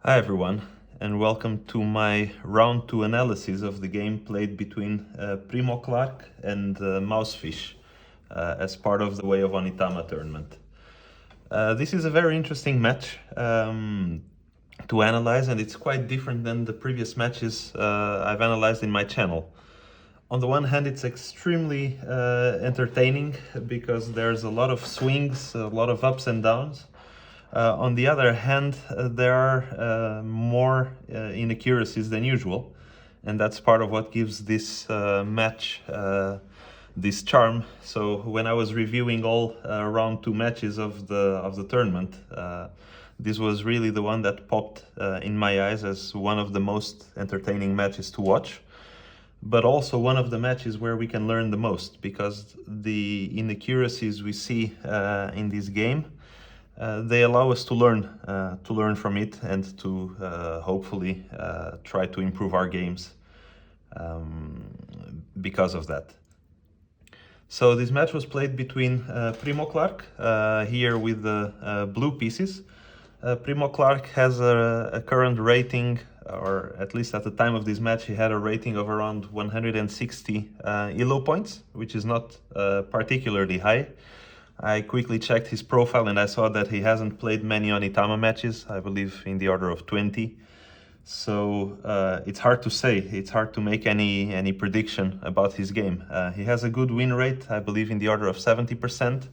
Hi everyone, and welcome to my round 2 analysis of the game played between Primoclark and Mousefish as part of the Way of Onitama tournament. This is a very interesting match to analyze, and it's quite different than the previous matches I've analyzed in my channel. On the one hand, it's extremely entertaining because there's a lot of swings, a lot of ups and downs. On the other hand, there are more inaccuracies than usual, and that's part of what gives this match this charm. So when I was reviewing all round 2 matches of the tournament, this was really the one that popped in my eyes as one of the most entertaining matches to watch, but also one of the matches where we can learn the most, because the inaccuracies we see in this game, they allow us to learn from it, and to hopefully try to improve our games because of that. So this match was played between Primoclark, here with the blue pieces. Primoclark has a current rating, or at least at the time of this match, he had a rating of around 160 ELO points, which is not particularly high. I quickly checked his profile and I saw that he hasn't played many Onitama matches, I believe in the order of 20. So it's hard to say, it's hard to make any prediction about his game. He has a good win rate, I believe in the order of 70%,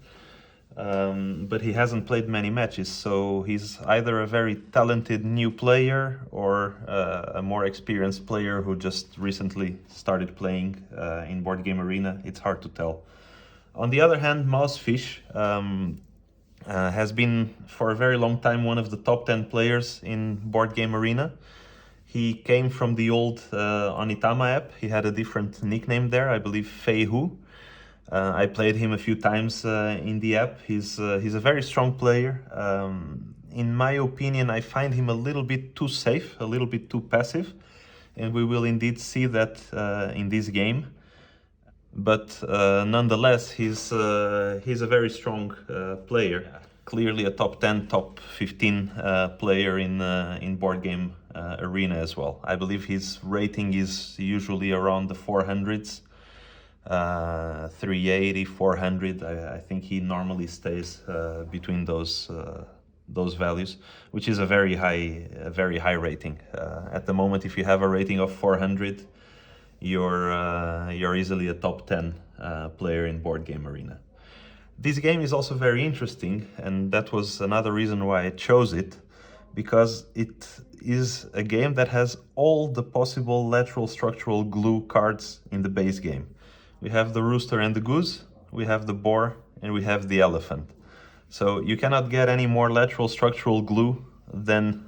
but he hasn't played many matches, so he's either a very talented new player or a more experienced player who just recently started playing in Boardgame Arena. It's hard to tell. On the other hand, Mousefish has been for a very long time one of the top 10 players in Boardgame Arena. He came from the old Onitama app. He had a different nickname there, I believe Feihu. I played him a few times in the app. He's a very strong player. In my opinion, I find him a little bit too safe, a little bit too passive, and we will indeed see that in this game. But nonetheless, he's a very strong player. Clearly a top 10, top 15 player in Boardgame Arena as well. I believe his rating is usually around the 400s, 380, 400. I think he normally stays between those values, which is a very high rating. At the moment, if you have a rating of 400, you're easily a top 10 player in Boardgame Arena. This game is also very interesting, and that was another reason why I chose it, because it is a game that has all the possible lateral structural glue cards in the base game. We have the rooster and the goose, we have the boar, and we have the elephant. So you cannot get any more lateral structural glue than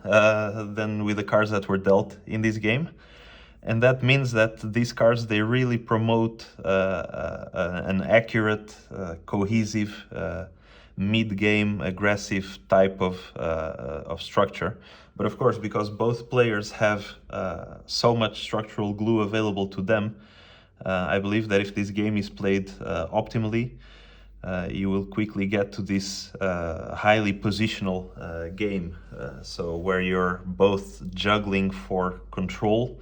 with the cards that were dealt in this game. And that means that these cards, they really promote an accurate, cohesive, mid-game, aggressive type of structure. But of course, because both players have so much structural glue available to them, I believe that if this game is played optimally, you will quickly get to this highly positional game. So where you're both juggling for control,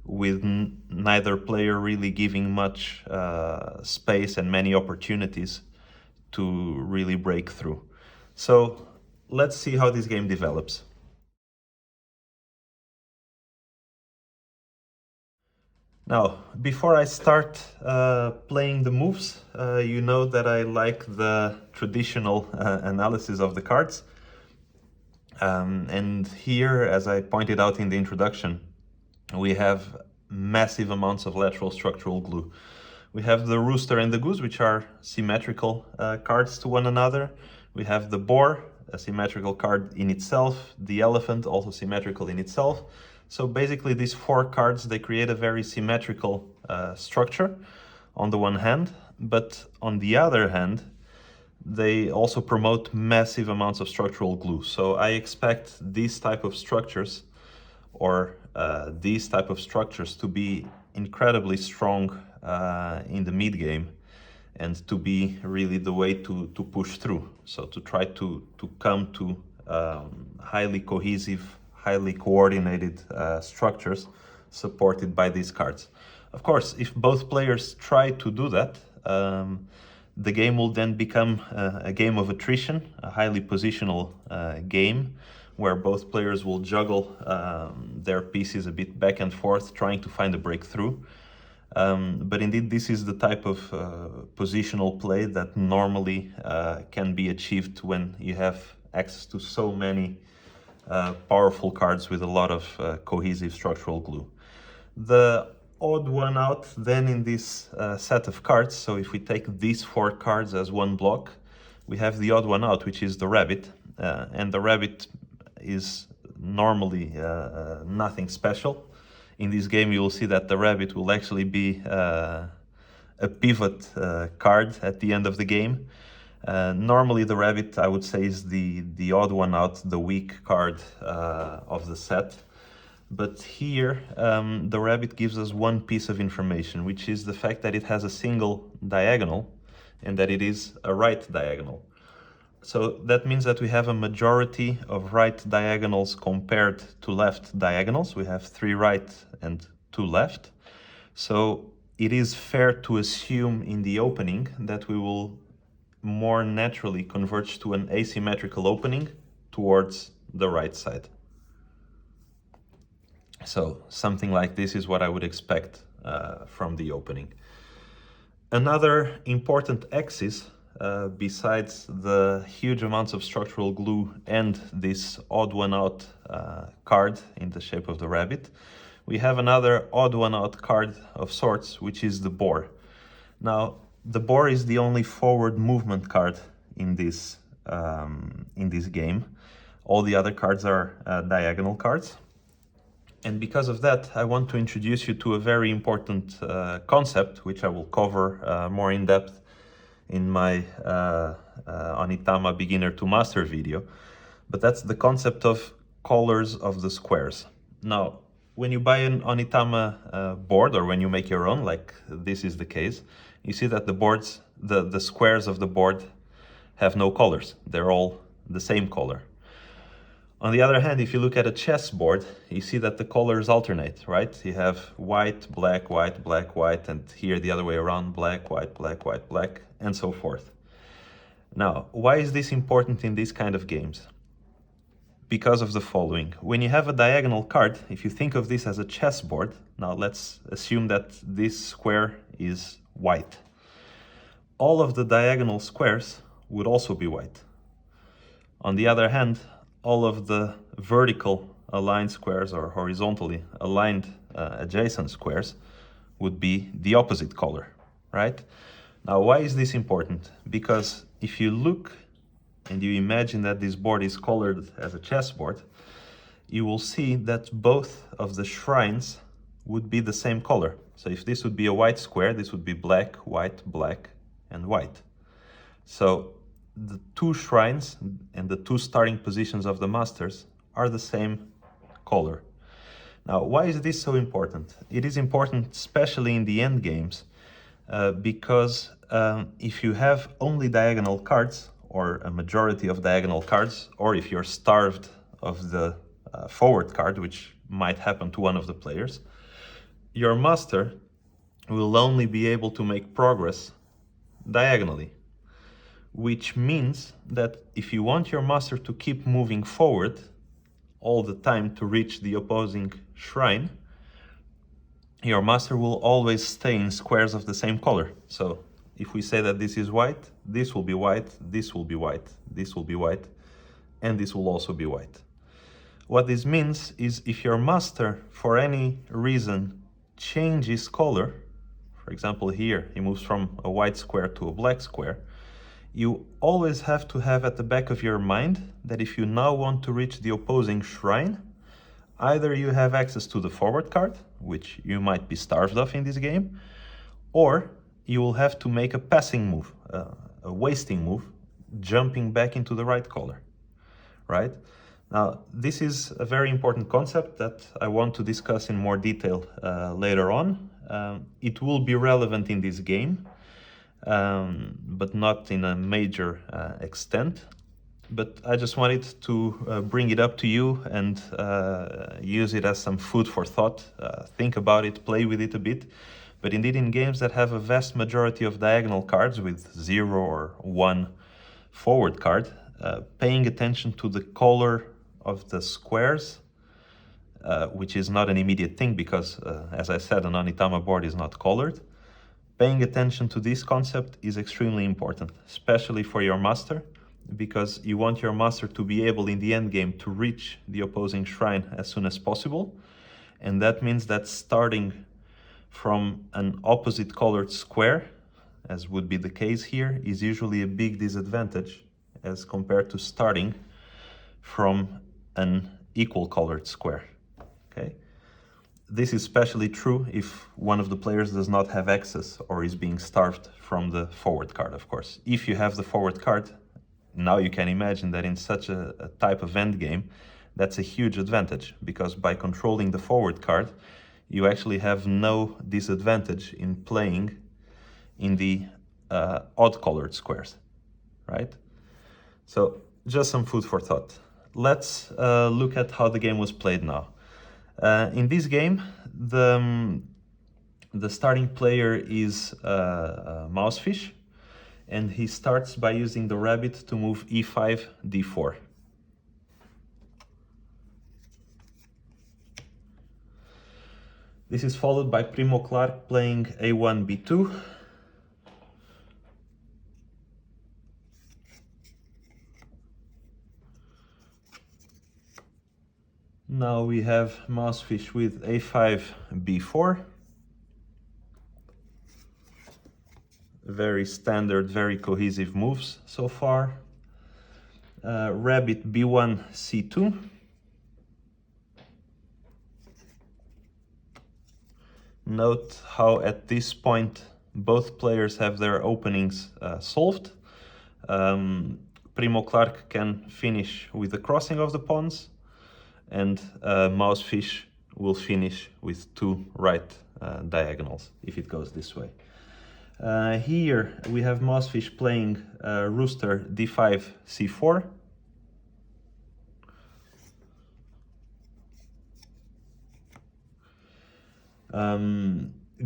with neither player really giving much space and many opportunities to really break through. So let's see how this game develops. Now, before I start playing the moves, you know that I like the traditional analysis of the cards. And here, as I pointed out in the introduction, we have massive amounts of lateral structural glue. We have the rooster and the goose, which are symmetrical cards to one another. We have the boar, a symmetrical card in itself. The elephant, also symmetrical in itself. So basically these 4 cards, they create a very symmetrical structure on the one hand, but on the other hand, they also promote massive amounts of structural glue. So I expect these type of structures, or these type of structures, to be incredibly strong in the mid game, and to be really the way to push through. So to try to come to highly cohesive, highly coordinated structures supported by these cards. Of course, if both players try to do that, the game will then become a game of attrition, a highly positional game, where both players will juggle their pieces a bit back and forth, trying to find a breakthrough. But indeed, this is the type of positional play that normally can be achieved when you have access to so many powerful cards with a lot of cohesive structural glue. The odd one out then in this set of cards, so if we take these 4 cards as one block, we have the odd one out, which is the rabbit. And the rabbit is normally nothing special. In this game, you will see that the rabbit will actually be a pivot card at the end of the game. Normally, the rabbit, I would say, is the odd one out, the weak card of the set. But here, the rabbit gives us one piece of information, which is the fact that it has a single diagonal and that it is a right diagonal. So that means that we have a majority of right diagonals compared to left diagonals. We have 3 right and 2 left. So it is fair to assume in the opening that we will more naturally converge to an asymmetrical opening towards the right side. So something like this is what I would expect from the opening. Another important axis, besides the huge amounts of structural glue and this odd one out card in the shape of the rabbit, we have another odd one out card of sorts, which is the boar. Now, the boar is the only forward movement card in this game. All the other cards are diagonal cards. And because of that, I want to introduce you to a very important concept, which I will cover more in depth in my Onitama beginner to master video. But that's the concept of colors of the squares. Now, when you buy an Onitama board, or when you make your own, like this is the case, you see that the squares of the board have no colors. They're all the same color. On the other hand, if you look at a chessboard, you see that the colors alternate, right? You have white, black, white, black, white, and here the other way around, black, white, black, white, black, and so forth. Now, why is this important in these kind of games? Because of the following. When you have a diagonal card, if you think of this as a chessboard, now let's assume that this square is white. All of the diagonal squares would also be white. On the other hand, all of the vertical aligned squares or horizontally aligned adjacent squares would be the opposite color, right? Now, why is this important? Because if you look and you imagine that this board is colored as a chessboard, you will see that both of the shrines would be the same color. So if this would be a white square, this would be black, white, black, and white. So the 2 shrines and the 2 starting positions of the masters are the same color. Now, why is this so important? It is important especially in the end games because if you have only diagonal cards or a majority of diagonal cards, or if you're starved of the forward card, which might happen to one of the players, your master will only be able to make progress diagonally. Which means that if you want your master to keep moving forward all the time to reach the opposing shrine, your master will always stay in squares of the same color. So if we say that this is white, this will be white, this will be white, this will be white, and this will also be white. What this means is if your master, for any reason, changes color, for example here, he moves from a white square to a black square, you always have to have at the back of your mind that if you now want to reach the opposing shrine, either you have access to the forward card, which you might be starved of in this game, or you will have to make a passing move, a wasting move, jumping back into the right color, right? Now, this is a very important concept that I want to discuss in more detail later on. It will be relevant in this game, but not in a major extent. but I just wanted to bring it up to you and use it as some food for thought. Think about it, play with it a bit. But indeed, in games that have a vast majority of diagonal cards with 0 or 1 forward card, paying attention to the color of the squares, which is not an immediate thing because, as I said, an Onitama board is not colored. Paying attention to this concept is extremely important, especially for your master, because you want your master to be able in the end game to reach the opposing shrine as soon as possible. And that means that starting from an opposite colored square, as would be the case here, is usually a big disadvantage as compared to starting from an equal colored square. Okay? This is especially true if one of the players does not have access or is being starved from the forward card, of course. If you have the forward card, now you can imagine that in such a type of endgame, that's a huge advantage, because by controlling the forward card, you actually have no disadvantage in playing in the odd-colored squares, right? So, just some food for thought. Let's look at how the game was played now. In this game, the starting player is Mousefish, and he starts by using the rabbit to move e5, d4. This is followed by Primoclark playing a1, b2. Now we have Mousefish with a5, b4. Very standard, very cohesive moves so far. Rabbit b1, c2. Note how at this point both players have their openings solved. Primoclark can finish with the crossing of the pawns, and Mousefish will finish with 2 right diagonals if it goes this way. Here we have Mousefish playing Rooster d5, c4.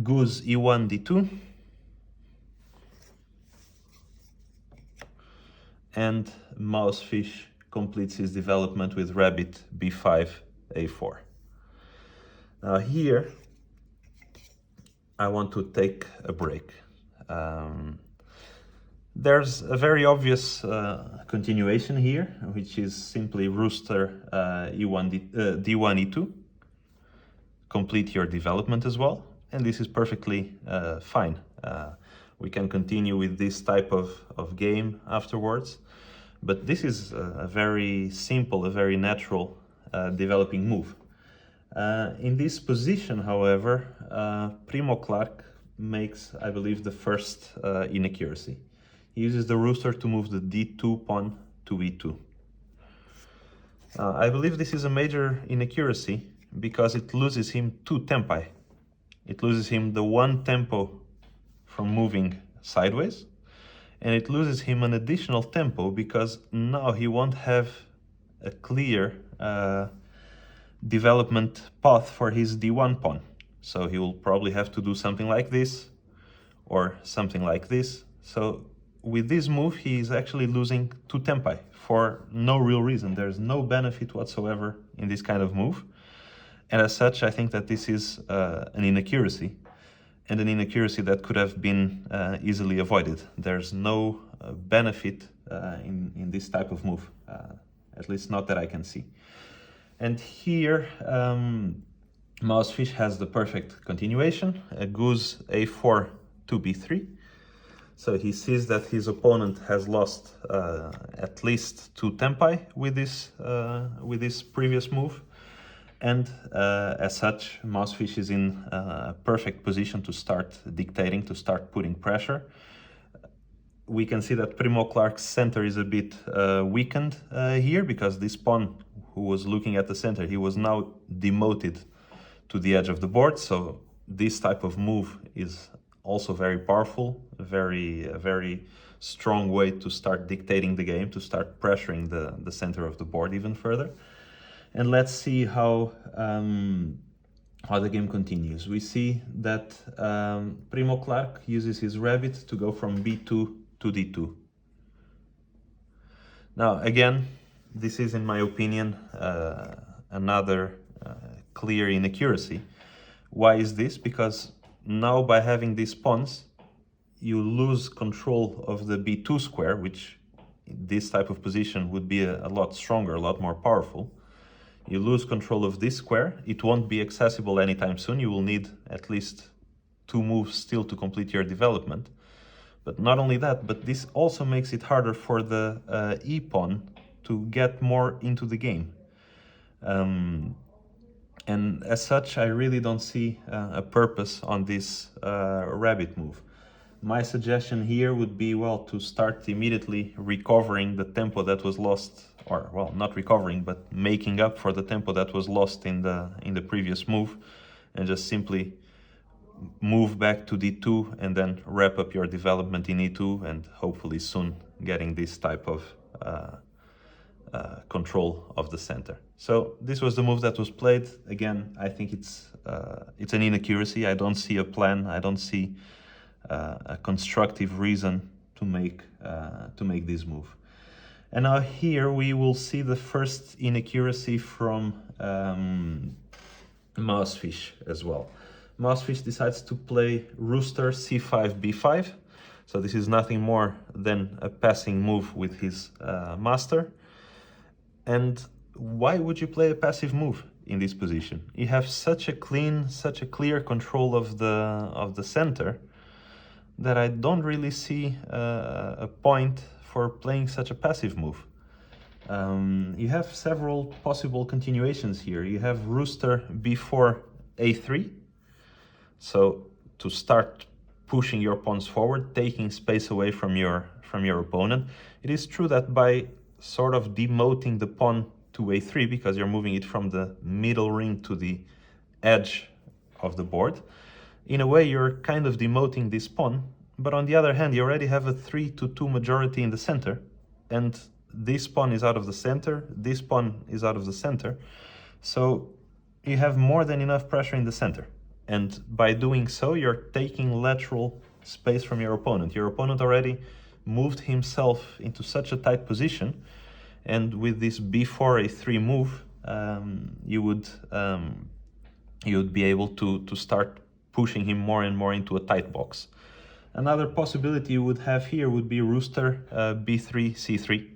Goose e1, d2. And Mousefish completes his development with Rabbit b5, a4. Now here I want to take a break. There's a very obvious continuation here, which is simply Rooster d1, e2. Complete your development as well, and this is perfectly fine. We can continue with this type of game afterwards, but this is a very simple, a very natural developing move. In this position, however, Primoclark makes, I believe, the first inaccuracy. He uses the Rooster to move the d2 pawn to e2. I believe this is a major inaccuracy because it loses him 2 tempi. It loses him the 1 tempo from moving sideways, and it loses him an additional tempo because now he won't have a clear development path for his d1 pawn. So he will probably have to do something like this or something like this. So with this move, he is actually losing 2 tempi for no real reason. There's no benefit whatsoever in this kind of move. And as such, I think that this is an inaccuracy, and an inaccuracy that could have been easily avoided. There's no benefit in this type of move, at least not that I can see. And here, Mousefish has the perfect continuation, a Goose a4 to b3. So he sees that his opponent has lost at least 2 tempi with this previous move. And as such, Mousefish is in a perfect position to start dictating, to start putting pressure. We can see that Primoclark's center is a bit weakened here, because this pawn who was looking at the center, he was now demoted to the edge of the board. So this type of move is also very powerful, a very strong way to start dictating the game, to start pressuring the center of the board even further. And let's see how the game continues. We see that Primoclark uses his rabbit to go from b2 to d2. Now, again, this is, in my opinion, another clear inaccuracy. Why is this? Because now, by having these pawns, you lose control of the b2 square, which in this type of position would be a lot stronger, a lot more powerful. You lose control of this square. It won't be accessible anytime soon. You will need at least 2 moves still to complete your development. But not only that, but this also makes it harder for the e-pawn to get more into the game. And as such, I really don't see a purpose on this rabbit move. My suggestion here would be, well, to start immediately recovering the tempo that was lost, or, well, not recovering, but making up for the tempo that was lost in the previous move, and just simply move back to d2 and then wrap up your development in e2, and hopefully soon getting this type of control of the center. So this was the move that was played. Again, I think it's an inaccuracy. I don't see a plan. I don't see a constructive reason to make this move. And now here we will see the first inaccuracy from Mousefish as well. Mousefish decides to play Rooster c5 b5. So this is nothing more than a passing move with his master. And why would you play a passive move in this position? You have such a clear control of the center that I don't really see a point for playing such a passive move. You have several possible continuations here. You have Rooster b4 a3. So to start pushing your pawns forward, taking space away from your opponent. It is true that by sort of demoting the pawn to a3, because you're moving it from the middle ring to the edge of the board, in a way you're kind of demoting this pawn, but on the other hand you already have a 3-2 majority in the center, and this pawn is out of the center, this pawn is out of the center, so you have more than enough pressure in the center. And by doing so, you're taking lateral space from your opponent. Your opponent already moved himself into such a tight position, and with this b4 a3 move, you would be able to start pushing him more and more into a tight box. Another possibility you would have here would be Rooster b3 c3.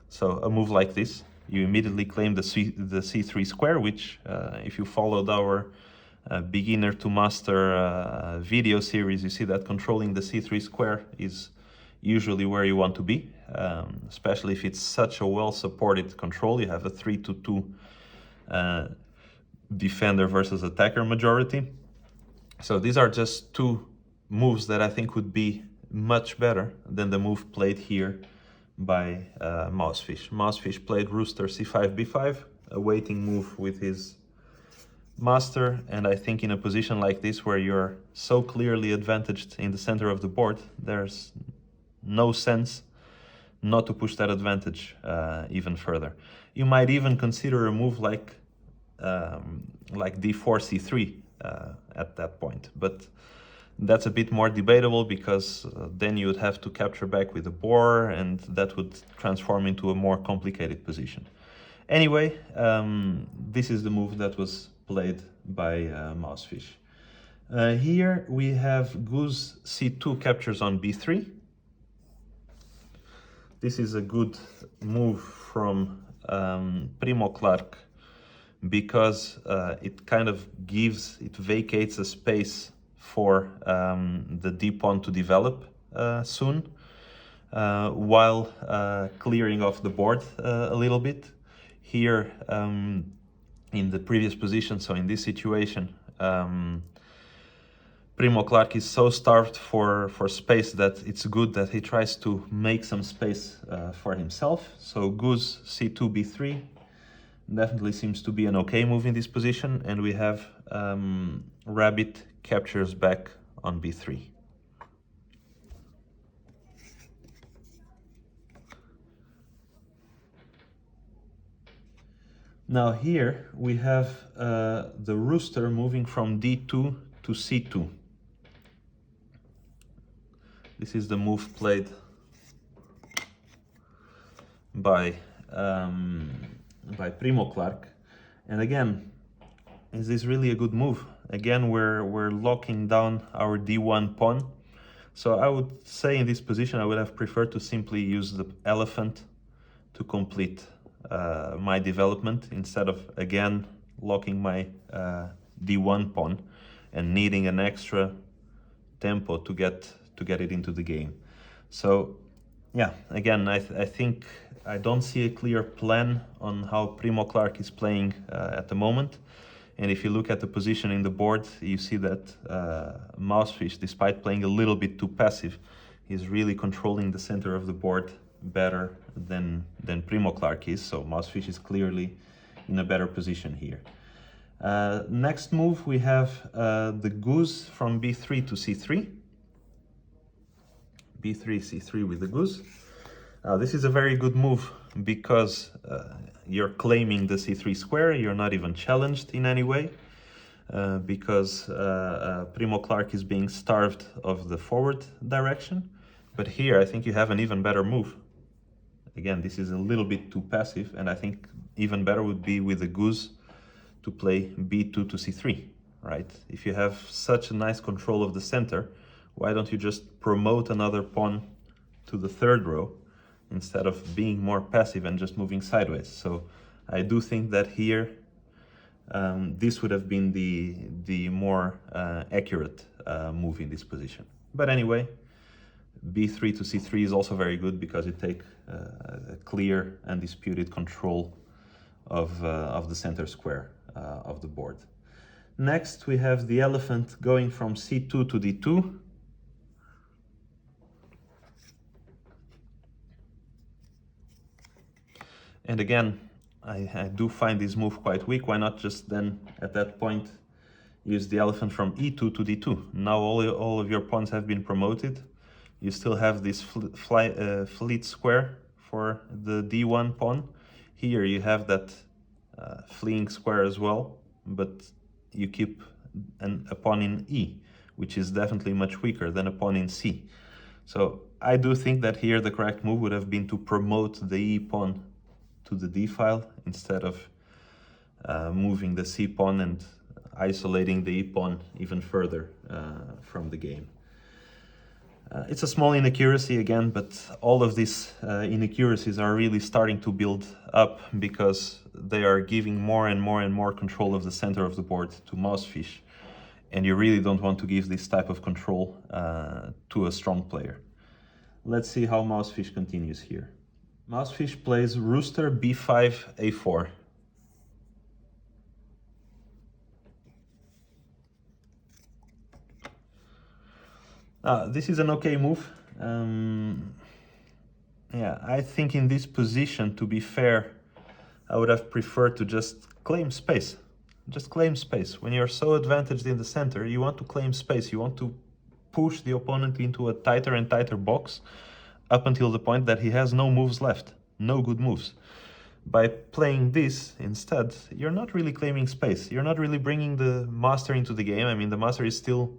So a move like this, you immediately claim the c3 square, which if you followed our beginner to master video series, you see that controlling the c3 square is usually where you want to be, especially if it's such a well-supported control. You have a 3-2 defender versus attacker majority. So these are just two moves that I think would be much better than the move played here by Mousefish. Mousefish played Rooster c5 b5, a waiting move with his master, and I think in a position like this where you're so clearly advantaged in the center of the board, there's no sense not to push that advantage even further. You might even consider a move like d4 c3 at that point, but that's a bit more debatable, because then you would have to capture back with a boar, and that would transform into a more complicated position. Anyway, this is the move that was played by Mousefish. Here we have Goose c2 captures on b3. This is a good move from Primoclark, because it kind of vacates a space for the d pawn to develop soon, while clearing off the board a little bit. Here, in the previous position, so in this situation, Primoclark is so starved for space that it's good that he tries to make some space for himself. So Goose c2 b3 definitely seems to be an okay move in this position, and we have Rabbit captures back on b3. Now here we have the rooster moving from d2 to c2. This is the move played by Primoclark, and again, is this really a good move? Again, we're locking down our d1 pawn. So I would say in this position I would have preferred to simply use the elephant to complete my development instead of again locking my d1 pawn and needing an extra tempo to get it into the game. So yeah, again, I think I don't see a clear plan on how Primoclark is playing at the moment. And if you look at the position in the board, you see that Mousefish, despite playing a little bit too passive, is really controlling the center of the board better than Primoclark is. So Mousefish is clearly in a better position here. Next move, we have the goose from b3 to c3. b3, c3 with the goose. This is a very good move because you're claiming the c3 square, you're not even challenged in any way, because Primoclark is being starved of the forward direction. But here I think you have an even better move. Again, this is a little bit too passive, and I think even better would be with the goose to play b2 to c3, right? If you have such a nice control of the center, why don't you just promote another pawn to the third row instead of being more passive and just moving sideways? So I do think that here this would have been the more accurate move in this position. But anyway, b3 to c3 is also very good because it takes a clear and undisputed control of the center square of the board. Next, we have the elephant going from c2 to d2. And again, I do find this move quite weak. Why not just then, at that point, use the elephant from e2 to d2? Now all of your pawns have been promoted. You still have this fleet square for the d1 pawn. Here you have that fleeing square as well, but you keep a pawn in e, which is definitely much weaker than a pawn in c. So I do think that here the correct move would have been to promote the e pawn to the d file instead of moving the c pawn and isolating the e pawn even further from the game. It's a small inaccuracy again, but all of these inaccuracies are really starting to build up because they are giving more and more and more control of the center of the board to Mousefish, and you really don't want to give this type of control to a strong player. Let's see how Mousefish continues here. Mousefish plays rooster b5 a4. This is an okay move. Yeah, I think in this position, to be fair, I would have preferred to just claim space. Just claim space. When you're so advantaged in the center, you want to claim space. You want to push the opponent into a tighter and tighter box up until the point that he has no moves left, no good moves. By playing this instead, you're not really claiming space. You're not really bringing the master into the game. I mean, the master is still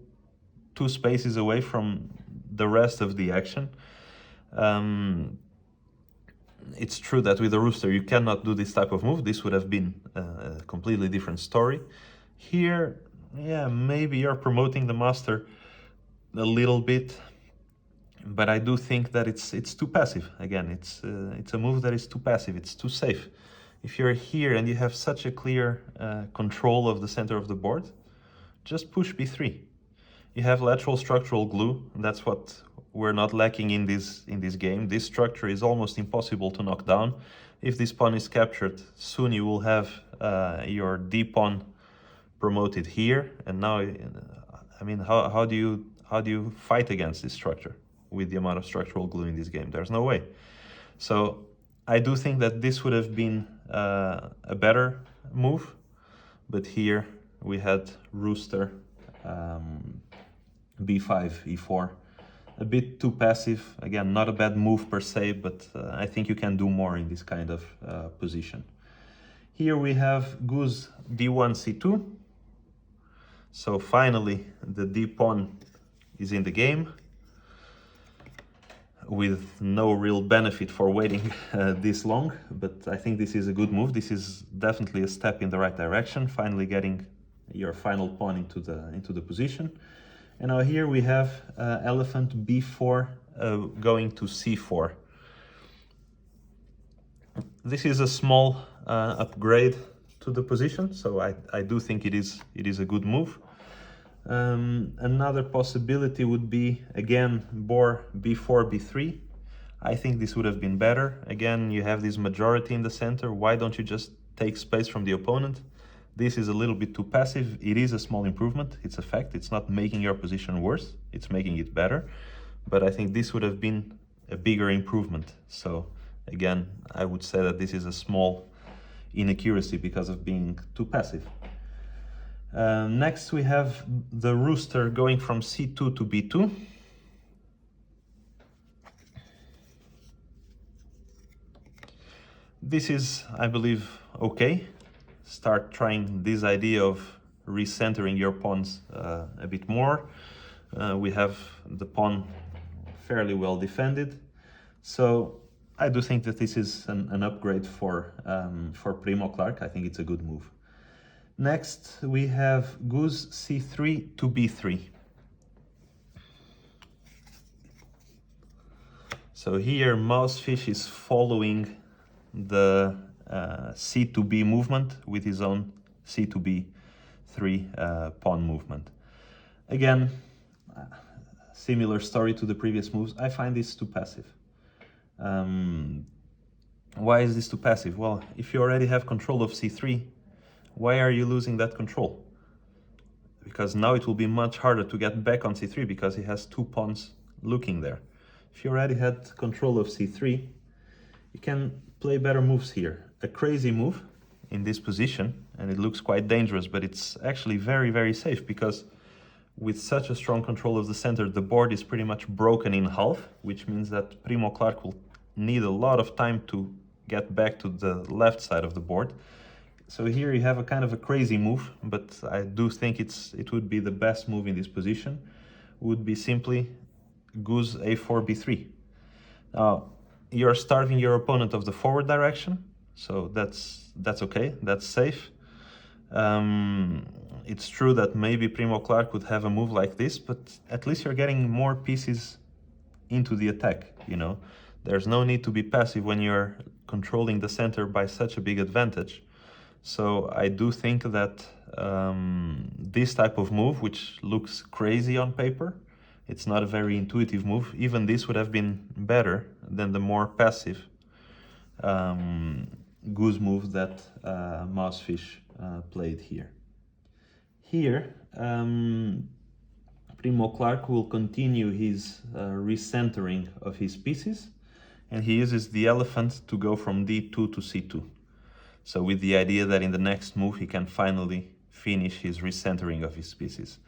2 spaces away from the rest of the action. It's true that with the rooster you cannot do this type of move. This would have been a completely different story. Here, yeah, maybe you're promoting the master a little bit, but I do think that it's too passive. Again, it's a move that is too passive. It's too safe. If you're here and you have such a clear control of the center of the board, just push b3. You have lateral structural glue. That's what we're not lacking in this game. This structure is almost impossible to knock down. If this pawn is captured, soon you will have your d pawn promoted here. And now, I mean, how do you fight against this structure with the amount of structural glue in this game? There's no way. So I do think that this would have been a better move, but here we had rooster b5 e4, a bit too passive. Again, not a bad move per se, but I think you can do more in this kind of position. Here we have goose d1, c2. So finally the d pawn is in the game, with no real benefit for waiting this long, but I think this is a good move. This is definitely a step in the right direction, finally getting your final pawn into the position. And now here we have elephant b4 going to c4. This is a small upgrade to the position, so I do think it is a good move. Another possibility would be, again, boar b4, b3. I think this would have been better. Again, you have this majority in the center. Why don't you just take space from the opponent? This is a little bit too passive. It is a small improvement. It's a fact. It's not making your position worse. It's making it better. But I think this would have been a bigger improvement. So again, I would say that this is a small inaccuracy because of being too passive. Next we have the rooster going from c2 to b2. This is, I believe, okay. Start trying this idea of recentering your pawns a bit more. We have the pawn fairly well defended. So I do think that this is an upgrade for Primoclark. I think it's a good move. Next, we have goose c3 to b3. So here, Mousefish is following the c to b movement with his own c to b3 pawn movement. Again, similar story to the previous moves. I find this too passive. Why is this too passive? Well, if you already have control of c3, why are you losing that control? Because now it will be much harder to get back on c3 because he has two pawns looking there. If you already had control of c3, you can play better moves here. A crazy move in this position, and it looks quite dangerous, but it's actually very, very safe because with such a strong control of the center, the board is pretty much broken in half, which means that Primoclark will need a lot of time to get back to the left side of the board. So here you have a kind of a crazy move, but I do think it would be the best move in this position. Would be simply goose a4, b3. Now, you're starving your opponent of the forward direction, so that's okay, that's safe. It's true that maybe Primoclark would have a move like this, but at least you're getting more pieces into the attack, you know. There's no need to be passive when you're controlling the center by such a big advantage. So I do think that this type of move, which looks crazy on paper, it's not a very intuitive move. Even this would have been better than the more passive goose move that Mousefish played here. Here, Primoclark will continue his recentering of his pieces, and he uses the elephant to go from d2 to c2. So with the idea that in the next move he can finally finish his recentering of his pieces.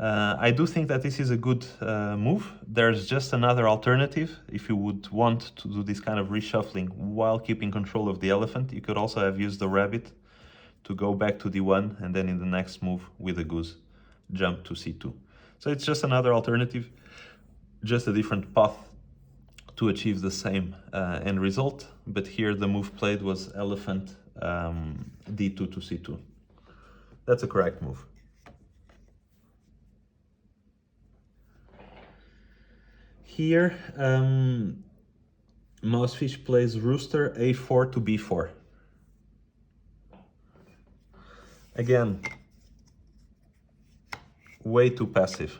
I do think that this is a good move. There's just another alternative. If you would want to do this kind of reshuffling while keeping control of the elephant, you could also have used the rabbit to go back to d1 and then in the next move with the goose jump to c2. So it's just another alternative, just a different path to achieve the same end result. But here the move played was elephant d2 to c2. That's a correct move. Here, Mousefish plays rooster a4 to b4. Again, way too passive.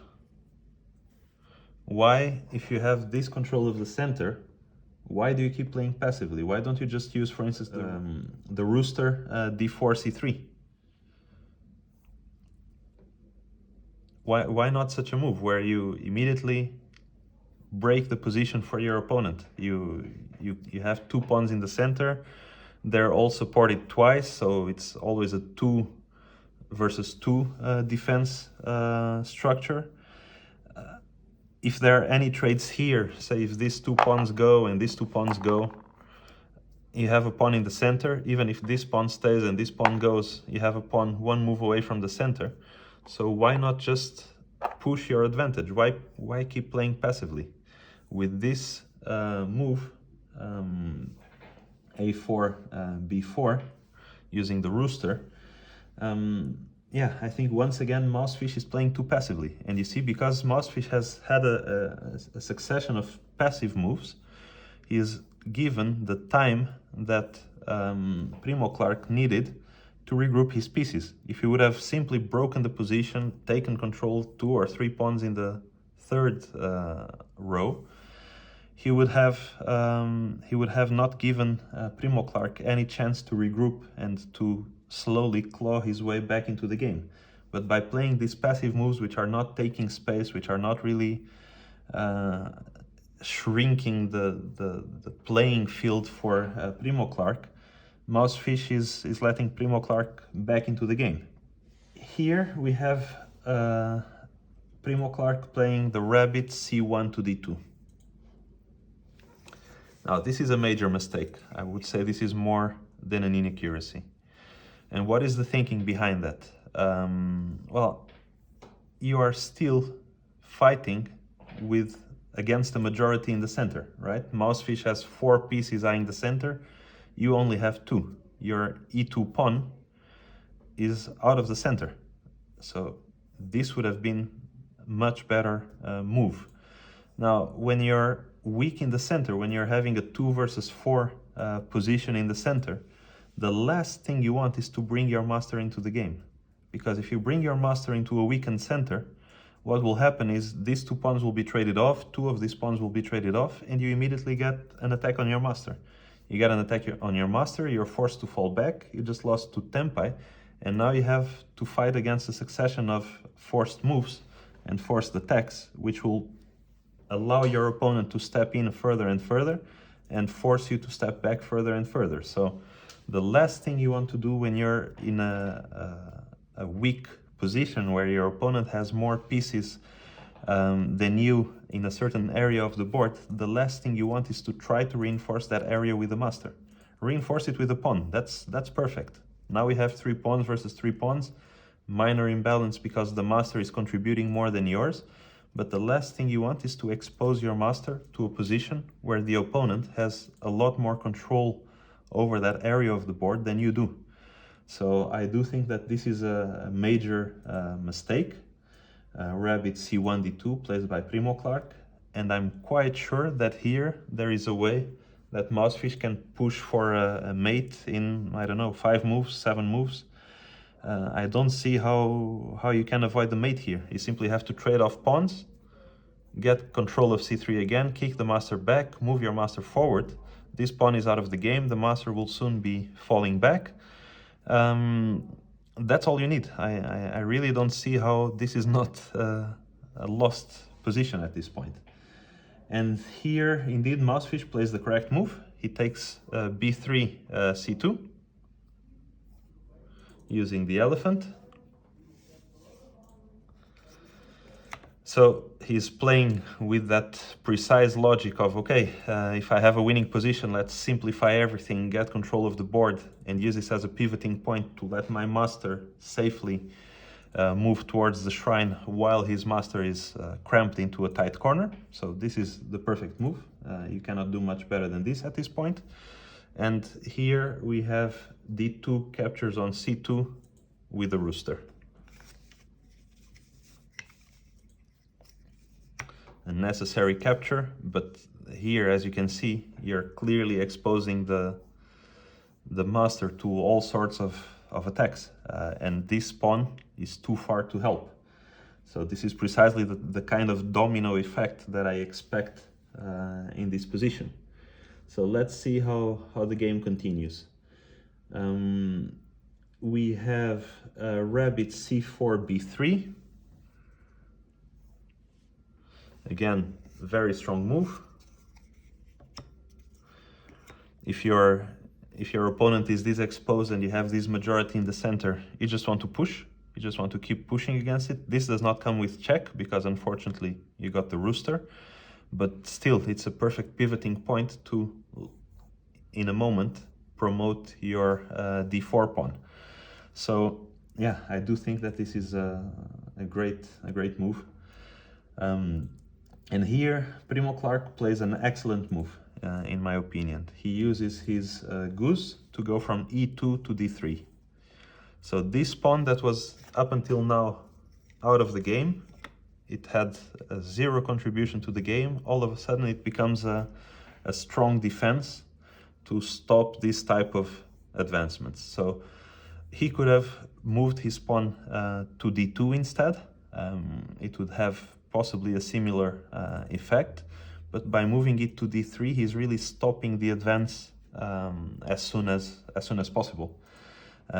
Why, if you have this control of the center, why do you keep playing passively? Why don't you just use, for instance, the rooster d4 c3? Why not such a move where you immediately break the position for your opponent? You have two pawns in the center. They're all supported twice, so it's always a 2 versus 2 defense structure. If there are any trades here, say if these two pawns go and these two pawns go, you have a pawn in the center. Even if this pawn stays and this pawn goes, you have a pawn one move away from the center. So why not just push your advantage? Why keep playing passively? With this move, a4, b4, using the rooster, yeah, I think once again Mousefish is playing too passively. And you see, because Mousefish has had a succession of passive moves, he is given the time that Primoclark needed to regroup his pieces. If he would have simply broken the position, taken control 2 or 3 pawns in the third row, he would have not given Primoclark any chance to regroup and to slowly claw his way back into the game. But by playing these passive moves, which are not taking space, which are not really shrinking the playing field for Primoclark, Mousefish is letting Primoclark back into the game. Here we have Primoclark playing the rabbit c1 to d2. Now this is a major mistake. I would say this is more than an inaccuracy. And what is the thinking behind that? Well, you are still fighting against the majority in the center, right? Mousefish has 4 pieces eyeing the center. You only have 2. Your e2 pawn is out of the center. So this would have been a much better move. Now, when you're weak in the center, when you're having a 2 versus 4 position in the center, the last thing you want is to bring your master into the game. Because if you bring your master into a weakened center, what will happen is these 2 pawns will be traded off, 2 of these pawns will be traded off, and you immediately get an attack on your master. You get an attack on your master, you're forced to fall back, you just lost to tempai, and now you have to fight against a succession of forced moves and forced attacks, which will allow your opponent to step in further and further and force you to step back further and further. So the last thing you want to do when you're in a weak position where your opponent has more pieces than you in a certain area of the board, the last thing you want is to try to reinforce that area with the master. Reinforce it with a pawn. That's perfect. Now we have 3 pawns versus 3 pawns. Minor imbalance because the master is contributing more than yours. But the last thing you want is to expose your master to a position where the opponent has a lot more control over that area of the board than you do. So I do think that this is a major mistake. Rabbit c1 d2 plays by Primoclark, and I'm quite sure that here there is a way that Mousefish can push for a mate in, I don't know, 5 moves, 7 moves. I don't see how you can avoid the mate here. You simply have to trade off pawns, get control of c3 again, kick the master back, move your master forward. This pawn is out of the game, the master will soon be falling back. That's all you need. I really don't see how this is not a lost position at this point. And here, indeed, Mousefish plays the correct move. He takes b3, c2, using the elephant. So he's playing with that precise logic of, okay, if I have a winning position, let's simplify everything, get control of the board, and use this as a pivoting point to let my master safely move towards the shrine while his master is cramped into a tight corner. So this is the perfect move. You cannot do much better than this at this point. And here we have d2 captures on c2 with a rooster. A necessary capture, but here, as you can see, you're clearly exposing the master to all sorts of attacks, and this pawn is too far to help. So this is precisely the kind of domino effect that I expect in this position. So let's see how the game continues. We have rabbit c4 b3. Again, very strong move. If your opponent is this exposed and you have this majority in the center, you just want to push. You just want to keep pushing against it. This does not come with check because unfortunately you got the rooster, but still it's a perfect pivoting point to in a moment promote your d4 pawn. So yeah, I do think that this is a great move. And here Primoclark plays an excellent move, in my opinion. He uses his goose to go from e2 to d3. So this pawn that was up until now out of the game, it had zero contribution to the game. All of a sudden it becomes a strong defense to stop this type of advancements. So he could have moved his pawn to d2 instead. It would have possibly a similar effect, but by moving it to d3, he's really stopping the advance as soon as possible.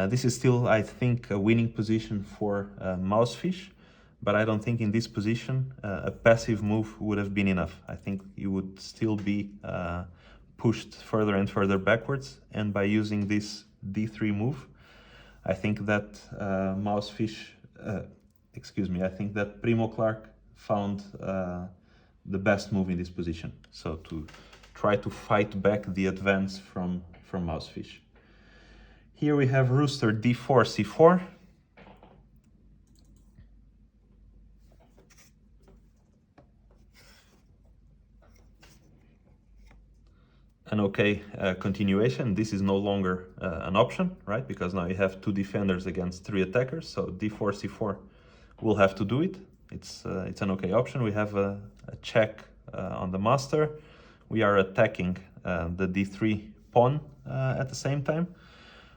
This is still, I think, a winning position for Mousefish, but I don't think in this position a passive move would have been enough. I think you would still be pushed further and further backwards, and by using this d3 move, I think that I think that Primoclark found the best move in this position. So to try to fight back the advance from Mousefish. Here we have Rooster d4, c4. An okay continuation. This is no longer an option, right? Because now you have two defenders against three attackers. So d4, c4 will have to do it. It's an okay option. We have a check on the master. We are attacking the d3 pawn at the same time.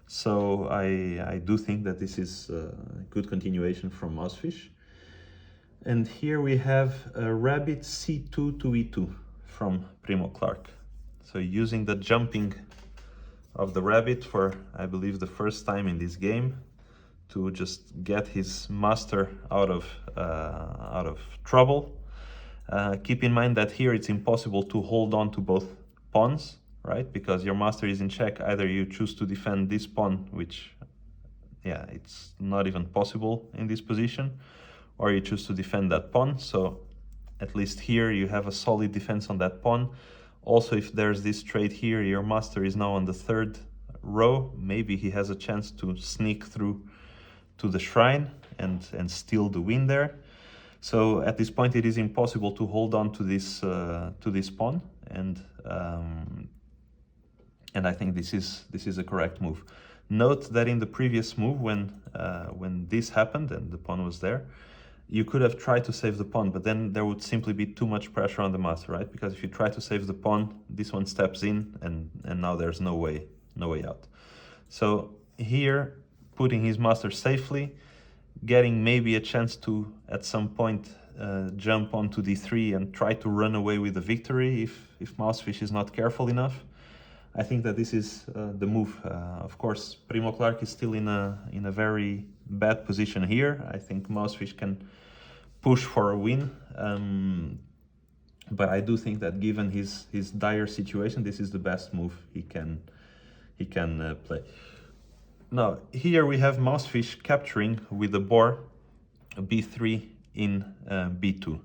So I do think that this is a good continuation from Mousefish. And here we have a rabbit c2 to e2 from Primoclark. So using the jumping of the rabbit for, I believe, the first time in this game to just get his master out of trouble. Keep in mind that here it's impossible to hold on to both pawns, right? Because your master is in check. Either you choose to defend this pawn, which, yeah, it's not even possible in this position, or you choose to defend that pawn. So at least here you have a solid defense on that pawn. Also, if there's this trade here, your master is now on the third row. Maybe he has a chance to sneak through to the shrine and steal the win there. So at this point, it is impossible to hold on to this pawn, and I think this is a correct move. Note that in the previous move, when this happened and the pawn was there, you could have tried to save the pawn, but then there would simply be too much pressure on the master, right? Because if you try to save the pawn, this one steps in, and now there's no way out. So here, putting his master safely, getting maybe a chance to, at some point, jump onto d3 and try to run away with the victory if Mousefish is not careful enough. I think that this is the move. Of course, Primoclark is still in a very bad position here. I think Mousefish can push for a win, but I do think that given his dire situation, this is the best move he can play. Now here we have Mousefish capturing with the boar b3 in b2.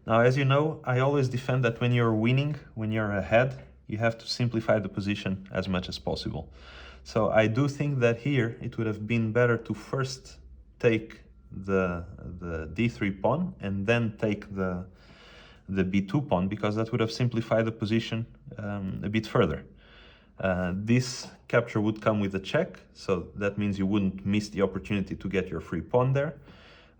Now, as you know, I always defend that when you're winning, when you're ahead, you have to simplify the position as much as possible. So I do think that here it would have been better to first take the d3 pawn and then take the b2 pawn, because that would have simplified the position a bit further. This capture would come with a check, so that means you wouldn't miss the opportunity to get your free pawn there.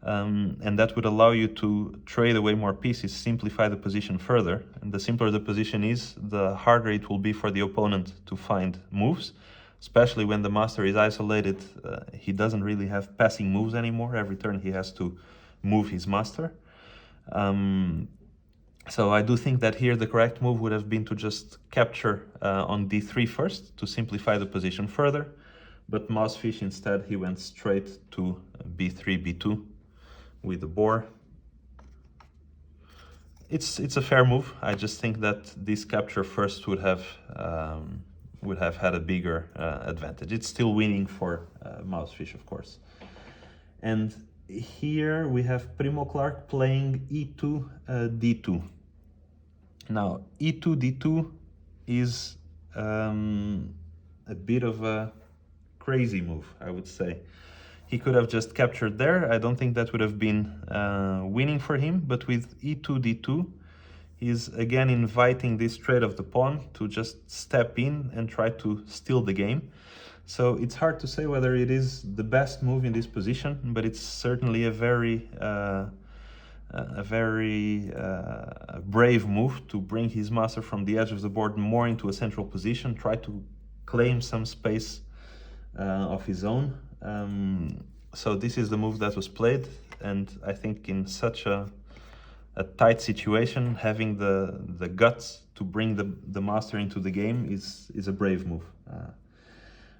And that would allow you to trade away more pieces, simplify the position further. And the simpler the position is, the harder it will be for the opponent to find moves, especially when the master is isolated. He doesn't really have passing moves anymore. Every turn he has to move his master. So I do think that here the correct move would have been to just capture on d3 first to simplify the position further. But Mousefish, instead, he went straight to b3, b2 with the boar. It's a fair move. I just think that this capture first would have had a bigger advantage. It's still winning for Mousefish, of course. And here we have Primoclark playing e2, d2. Now, e2, d2 is a bit of a crazy move, I would say. He could have just captured there. I don't think that would have been winning for him, but with e2, d2, he's again inviting this trade of the pawn to just step in and try to steal the game. So it's hard to say whether it is the best move in this position, but it's certainly a very brave move to bring his master from the edge of the board more into a central position, try to claim some space of his own. So this is the move that was played, and I think in such a tight situation, having the guts to bring the master into the game is a brave move.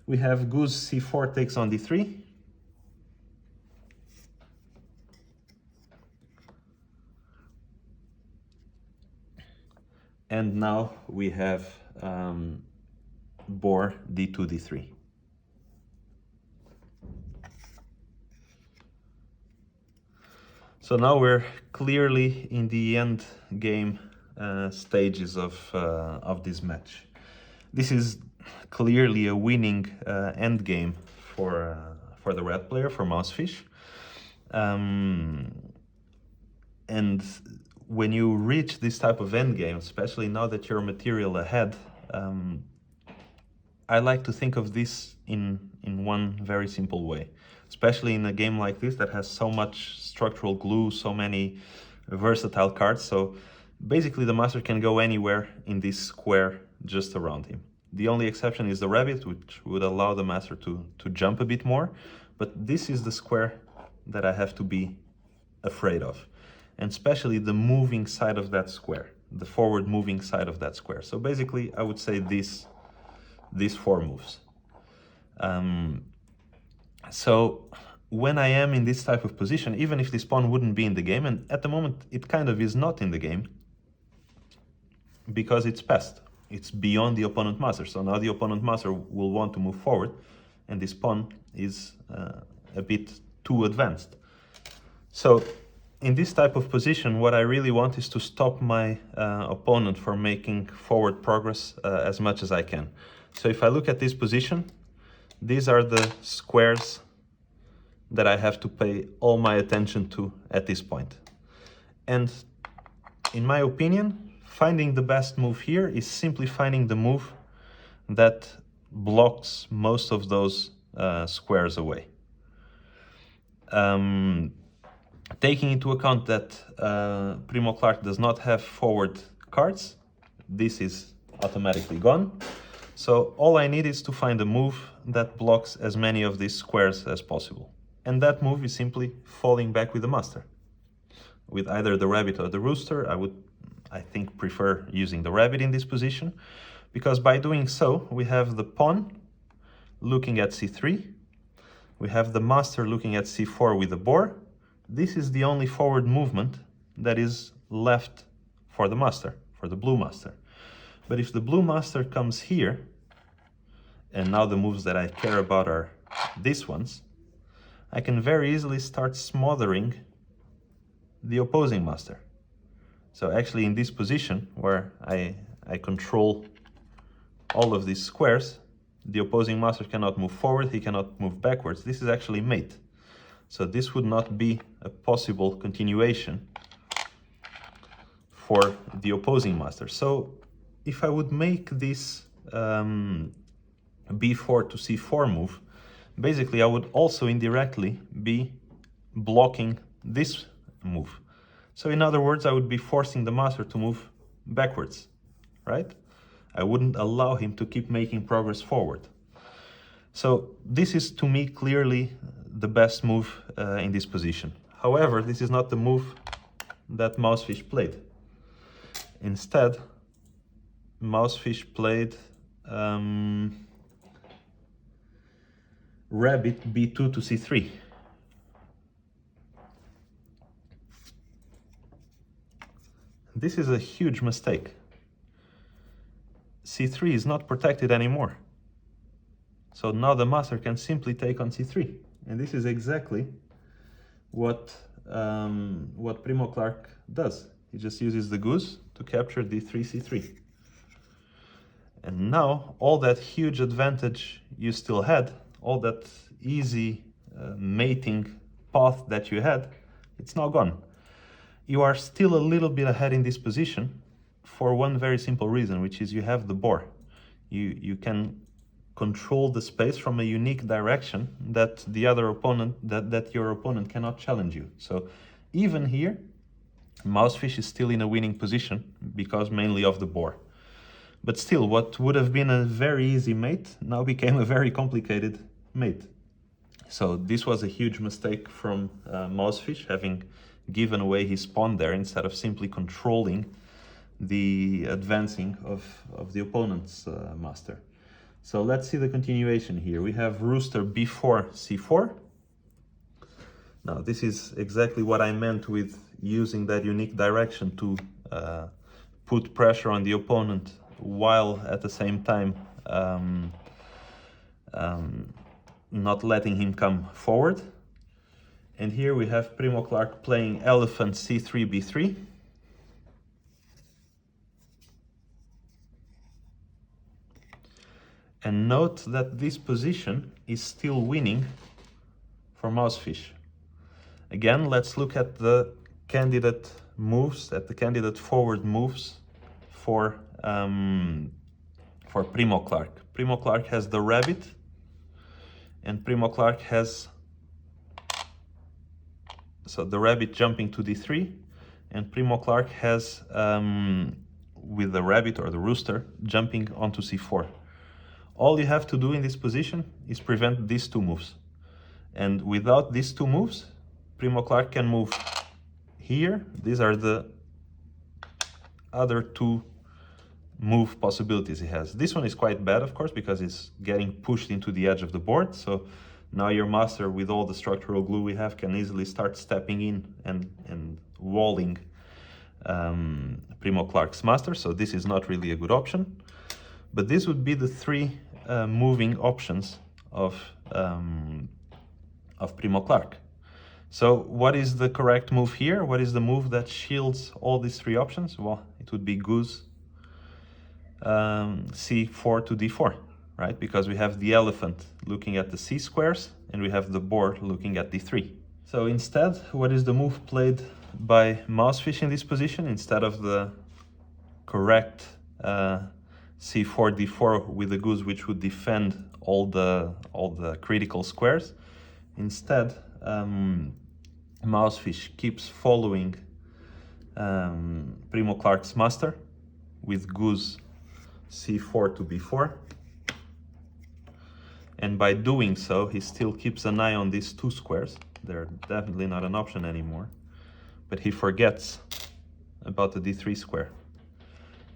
We have goose c4 takes on d3. And now we have boar d2, d3. So now we're clearly in the end game stages of this match. This is clearly a winning end game for the red player, for Mousefish. And when you reach this type of end game, especially now that you're material ahead, I like to think of this in one very simple way, especially in a game like this that has so much structural glue, so many versatile cards. So basically the master can go anywhere in this square just around him. The only exception is the rabbit, which would allow the master to jump a bit more, but this is the square that I have to be afraid of, and especially the moving side of that square, the forward moving side of that square. So basically I would say these four moves. So when I am in this type of position, even if this pawn wouldn't be in the game, and at the moment it kind of is not in the game, because it's passed, it's beyond the opponent master. So now the opponent master will want to move forward, and this pawn is a bit too advanced. So in this type of position, what I really want is to stop my opponent from making forward progress as much as I can. So if I look at this position, these are the squares that I have to pay all my attention to at this point. And in my opinion, finding the best move here is simply finding the move that blocks most of those squares away. Taking into account that Primoclark does not have forward cards, this is automatically gone. So all I need is to find a move that blocks as many of these squares as possible. And that move is simply falling back with the master. With either the rabbit or the rooster, I think, prefer using the rabbit in this position, because by doing so, we have the pawn looking at c3, we have the master looking at c4 with the boar. This is the only forward movement that is left for the master, for the blue master. But if the blue master comes here, and now the moves that I care about are these ones, I can very easily start smothering the opposing master. So actually in this position where I control all of these squares, the opposing master cannot move forward, he cannot move backwards. This is actually mate. So this would not be a possible continuation for the opposing master. So if I would make this b4 to c4 move, basically I would also indirectly be blocking this move. So in other words, I would be forcing the master to move backwards, right? I wouldn't allow him to keep making progress forward. So this is, to me, clearly the best move in this position. However, this is not the move that Mousefish played. Instead, Mousefish played rabbit b2 to c3. This is a huge mistake. c3 is not protected anymore. So now the master can simply take on c3. And this is exactly what Primoclark does. He just uses the goose to capture d3, c3. And now all that huge advantage you still had, all that easy mating path that you had, it's now gone. You are still a little bit ahead in this position for one very simple reason, which is you have the boar. You can control the space from a unique direction that the other opponent, that your opponent cannot challenge you. So even here, Mousefish is still in a winning position because mainly of the boar. But still, what would have been a very easy mate now became a very complicated mate. So this was a huge mistake from Mousefish, having given away his pawn there instead of simply controlling the advancing of the opponent's master. So let's see the continuation here. We have rooster b4, c4. Now this is exactly what I meant with using that unique direction to put pressure on the opponent while at the same time not letting him come forward. And here we have Primoclark playing elephant c3, b3. And note that this position is still winning for Mousefish. Again, let's look at the candidate moves, at the candidate forward moves for Primoclark. Primoclark has the rabbit, and Primoclark has, so the rabbit jumping to d3, and Primoclark has, with the rabbit or the rooster, jumping onto c4. All you have to do in this position is prevent these two moves. And without these two moves, Primoclark can move here. These are the other two move possibilities he has. This one is quite bad, of course, because it's getting pushed into the edge of the board. So now your master, with all the structural glue we have, can easily start stepping in and walling Primoclark's master. So this is not really a good option. But this would be the three moving options of Primoclark. So what is the correct move here? What is the move that shields all these three options? Well, it would be goose c4 to d4, right? Because we have the elephant looking at the c squares and we have the boar looking at d3. So instead, what is the move played by Mousefish in this position? Instead of the correct c4, d4 with the goose, which would defend all the critical squares. Instead, Mousefish keeps following Primoclark's master with goose c4 to b4. And by doing so, he still keeps an eye on these two squares. They're definitely not an option anymore. But he forgets about the d3 square.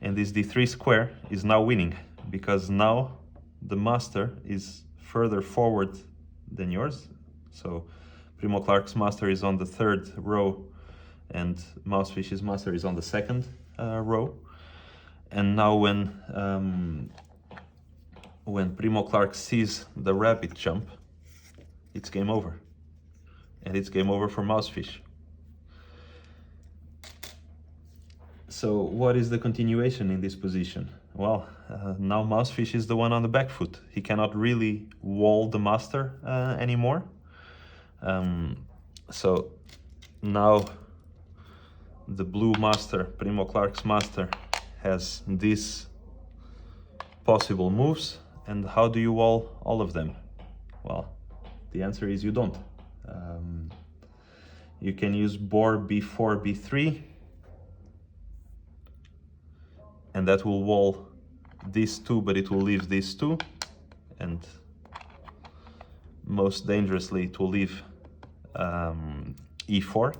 And this d3 square is now winning, because now the master is further forward than yours. So Primoclark's master is on the third row and Mousefish's master is on the second row. And now when Primoclark sees the rabbit jump, it's game over. And it's game over for Mousefish. So what is the continuation in this position? Well, now Mousefish is the one on the back foot. He cannot really wall the master anymore. So now the blue master, Primoclark's master, has these possible moves. And how do you wall all of them? Well, the answer is you don't. You can use boar b4, b3, and that will wall these two, but it will leave these two, and most dangerously it will leave e4.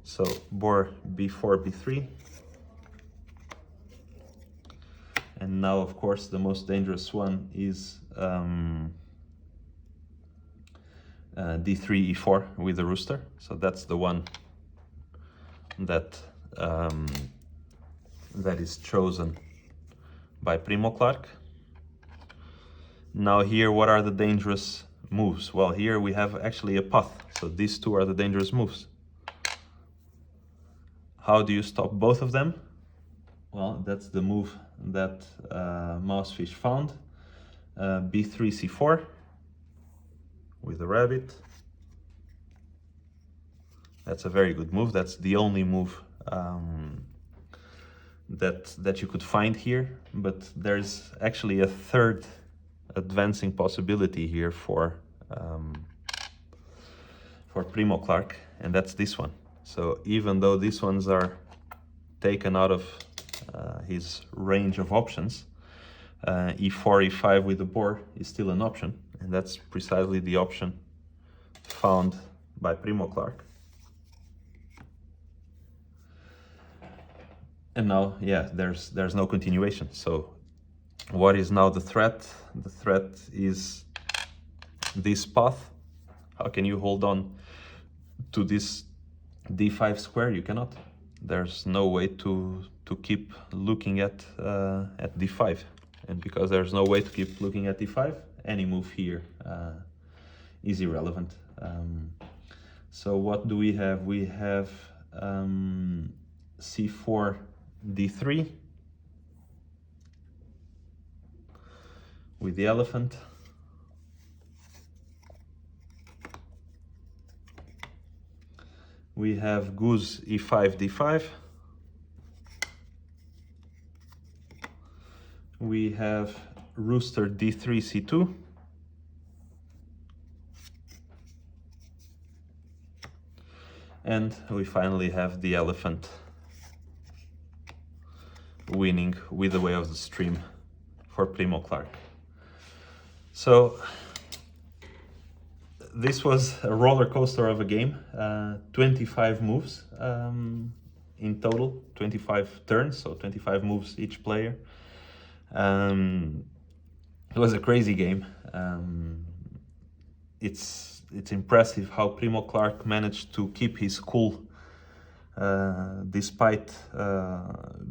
So boar b4, b3, and now of course the most dangerous one is d3, e4 with the rooster. So that's the one that that is chosen by Primoclark. Now here, what are the dangerous moves? Well, here we have actually a path. So these two are the dangerous moves. How do you stop both of them? Well, that's the move that Mousefish found. B3, C4 with the rabbit. That's a very good move. That's the only move that you could find here. But there's actually a third advancing possibility here for Primoclark, and that's this one. So even though these ones are taken out of his range of options, e4, e5 with the board is still an option, and that's precisely the option found by Primoclark. And now, yeah, there's no continuation. So what is now the threat? The threat is this path. How can you hold on to this d5 square? You cannot. There's no way to keep looking at d5, and because there's no way to keep looking at d5, any move here is irrelevant. So what do we have? We have c4, d3 with the elephant. We have goose, e5, d5. We have rooster, d3, c2. And we finally have the elephant winning with the way of the stream for Primoclark. So this was a roller coaster of a game, 25 moves in total, 25 turns, so 25 moves each player. It was a crazy game. It's impressive how Primoclark managed to keep his cool despite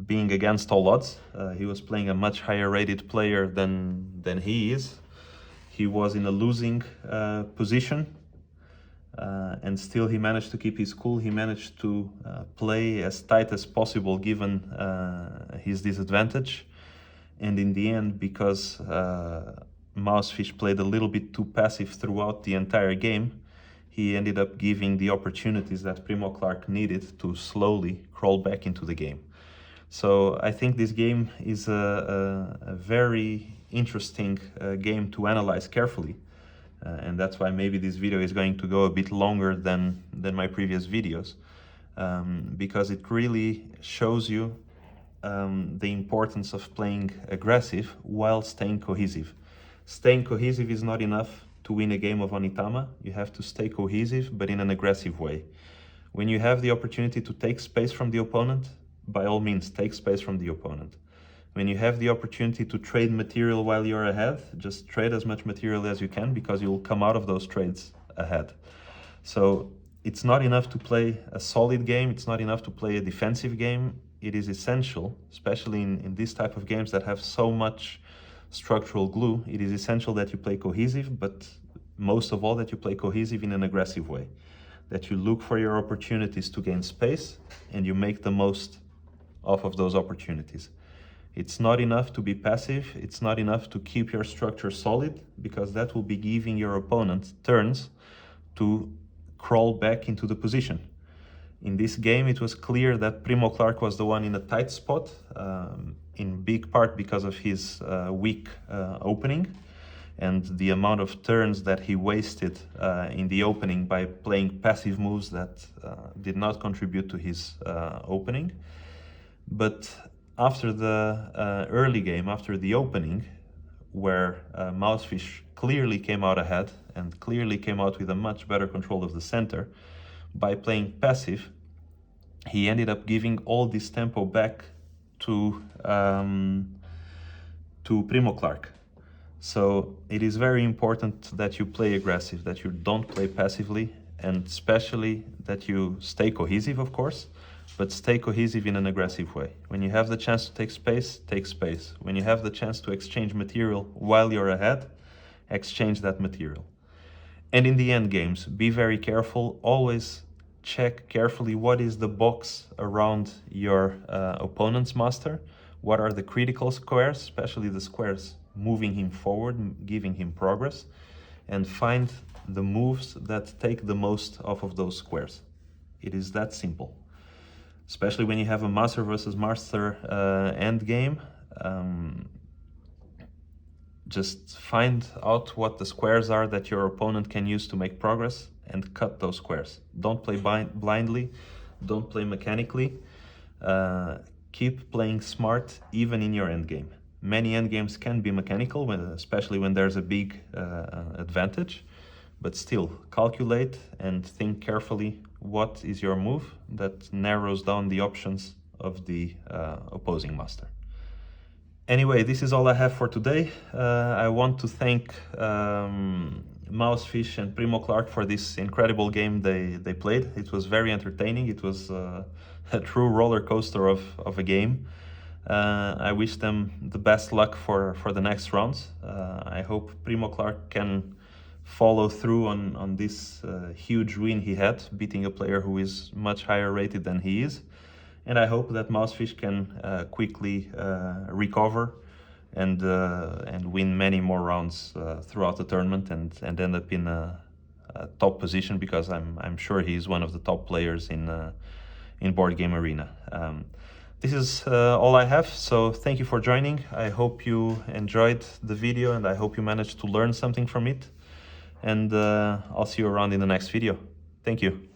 being against all odds. He was playing a much higher rated player than he is. He was in a losing position, and still he managed to keep his cool. He managed to play as tight as possible given his disadvantage. And in the end, because Mousefish played a little bit too passive throughout the entire game, he ended up giving the opportunities that Primoclark needed to slowly crawl back into the game. So I think this game is a very interesting game to analyze carefully. And that's why maybe this video is going to go a bit longer than my previous videos, because it really shows you the importance of playing aggressive while staying cohesive. Staying cohesive is not enough to win a game of Onitama. You have to stay cohesive, but in an aggressive way. When you have the opportunity to take space from the opponent, by all means, take space from the opponent. When you have the opportunity to trade material while you're ahead, just trade as much material as you can, because you'll come out of those trades ahead. So it's not enough to play a solid game. It's not enough to play a defensive game. It is essential, especially in this type of games that have so much structural glue, it is essential that you play cohesive, but most of all that you play cohesive in an aggressive way. That you look for your opportunities to gain space and you make the most of those opportunities. It's not enough to be passive. It's not enough to keep your structure solid, because that will be giving your opponent turns to crawl back into the position. In this game, it was clear that Primoclark was the one in a tight spot, in big part because of his weak opening and the amount of turns that he wasted in the opening by playing passive moves that did not contribute to his opening. But after the early game, after the opening, where Mousefish clearly came out ahead and clearly came out with a much better control of the center, by playing passive, he ended up giving all this tempo back to Primoclark. So it is very important that you play aggressive, that you don't play passively, and especially that you stay cohesive, of course, but stay cohesive in an aggressive way. When you have the chance to take space, take space. When you have the chance to exchange material while you're ahead, exchange that material. And in the end games, be very careful. Always check carefully what is the box around your opponent's master, what are the critical squares, especially the squares moving him forward, giving him progress, and find the moves that take the most off of those squares. It is that simple. Especially when you have a master versus master endgame, just find out what the squares are that your opponent can use to make progress and cut those squares. Don't play blindly, don't play mechanically. Keep playing smart even in your endgame. Many endgames can be mechanical, especially when there's a big advantage, but still calculate and think carefully what is your move that narrows down the options of the opposing master. Anyway, this is all I have for today. I want to thank Mousefish and Primoclark for this incredible game they played. It was very entertaining. It was a true roller coaster of a game. I wish them the best luck for the next rounds. I hope Primoclark can follow through on this huge win he had, beating a player who is much higher rated than he is. And I hope that Mousefish can quickly recover and win many more rounds throughout the tournament and end up in a top position, because I'm sure he's one of the top players in Boardgame Arena. This is all I have, so thank you for joining. I hope you enjoyed the video and I hope you managed to learn something from it. And I'll see you around in the next video. Thank you.